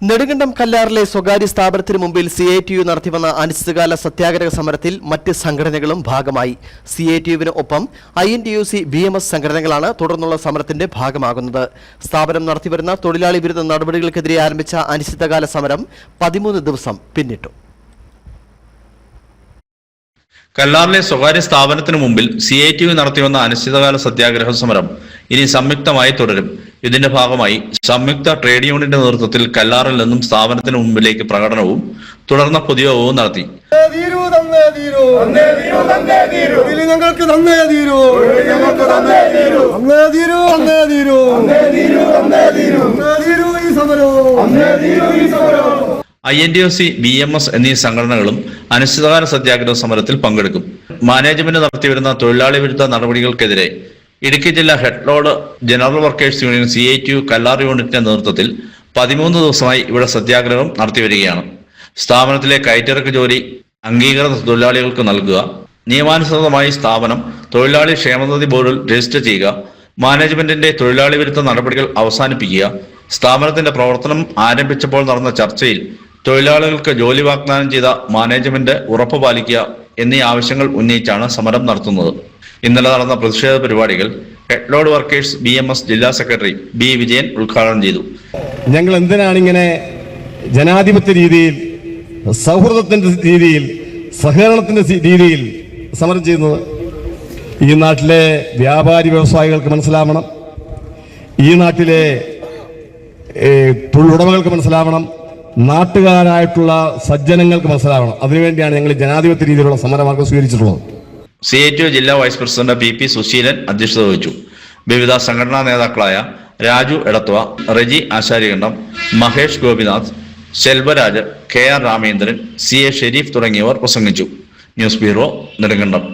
നെടുങ്കണ്ടം കല്ലാറിലെ സ്വകാര്യ സ്ഥാപനത്തിന് മുമ്പിൽ CITU നടത്തിവന്ന അനിശ്ചിതകാല സത്യാഗ്രഹ സമരത്തിൽ മറ്റ് സംഘടനകളും ഭാഗമായി. CITUവിന് ഒപ്പം INTUC BMS സംഘടനകളാണ് തുടർന്നുള്ള സമരത്തിന്റെ ഭാഗമാകുന്നത്. സ്ഥാപനം നടത്തിവരുന്ന തൊഴിലാളി വിരുദ്ധ നടപടികൾക്കെതിരെ ആരംഭിച്ച അനിശ്ചിതകാല സമരം 13 ദിവസം പിന്നിട്ടു. കല്ലാറിലെ സ്വകാര്യ സ്ഥാപനത്തിന് മുമ്പിൽ CITU നടത്തിവന്ന അനിശ്ചിതകാല സത്യാഗ്രഹ സമരം ഇനി സംയുക്തമായി തുടരും. ഇതിന്റെ ഭാഗമായി സംയുക്ത ട്രേഡ് യൂണിയന്റെ നേതൃത്വത്തിൽ കല്ലാറിൽ നിന്നും സ്ഥാപനത്തിന് മുമ്പിലേക്ക് പ്രകടനവും തുടർന്ന് പൊതുയോഗവും നടത്തി. INTUC BMS എന്നീ സംഘടനകളും അനിശ്ചിതകാല സത്യാഗ്രഹ സമരത്തിൽ പങ്കെടുക്കും. മാനേജ്മെന്റ് നടത്തിവരുന്ന തൊഴിലാളി വിരുദ്ധ നടപടികൾക്കെതിരെ ഇടുക്കി ജില്ലാ head load general workers union CITU Kallar യൂണിറ്റിന്റെ നേതൃത്വത്തിൽ 13 ദിവസമായി ഇവിടെ സത്യാഗ്രഹം നടത്തിവരികയാണ്. സ്ഥാപനത്തിലെ കയറ്റിറക്ക് ജോലി അംഗീകൃത തൊഴിലാളികൾക്ക് നൽകുക, നിയമാനുസൃതമായി സ്ഥാപനം തൊഴിലാളി ക്ഷേമനിധി ബോർഡിൽ രജിസ്റ്റർ ചെയ്യുക, മാനേജ്മെന്റിന്റെ തൊഴിലാളി വിരുദ്ധ നടപടികൾ അവസാനിപ്പിക്കുക, സ്ഥാപനത്തിന്റെ പ്രവർത്തനം ആരംഭിച്ചപ്പോൾ നടന്ന ചർച്ചയിൽ തൊഴിലാളികൾക്ക് ജോലി വാഗ്ദാനം ചെയ്ത മാനേജ്മെന്റ് ഉറപ്പ് പാലിക്കുക എന്നീ ആവശ്യങ്ങൾ ഉന്നയിച്ചാണ് സമരം നടത്തുന്നത്. ഇന്നലെ നടന്ന പ്രതിഷേധ പരിപാടികൾ ഹെഡ് ലോഡ് വർക്കേഴ്സ് BMS ജില്ലാ സെക്രട്ടറി B വിജയൻ ഉദ്ഘാടനം ചെയ്തു. ഞങ്ങൾ എന്തിനാണ് ഇങ്ങനെ ജനാധിപത്യ രീതിയിൽ, സൗഹൃദത്തിന്റെ രീതിയിൽ, സഹകരണത്തിന്റെ രീതിയിൽ സമരം ചെയ്യുന്നത്? ഈ നാട്ടിലെ വ്യാപാരി വ്യവസായികൾക്ക് മനസ്സിലാവണം, ഈ നാട്ടിലെ തൊഴിലുടമകൾക്ക് മനസ്സിലാവണം, നാട്ടുകാരായിട്ടുള്ള സജ്ജനങ്ങൾക്ക് മനസ്സിലാവണം. അതിനുവേണ്ടിയാണ് ഞങ്ങൾ ജനാധിപത്യ രീതിയിലുള്ള സമരമാർഗം സ്വീകരിച്ചിട്ടുള്ളത്. CITU ജില്ലാ വൈസ് പ്രസിഡന്റ് PP സുശീലൻ അധ്യക്ഷത വഹിച്ചു. വിവിധ സംഘടനാ നേതാക്കളായ രാജു എടത്വ, റെജി ആശാരികണ്ഠം, മഹേഷ് ഗോപിനാഥ്, ശെൽവരാജ്, KR രാമേന്ദ്രൻ, CA ഷെരീഫ് തുടങ്ങിയവർ പ്രസംഗിച്ചു. News bureau, Nedumkandam.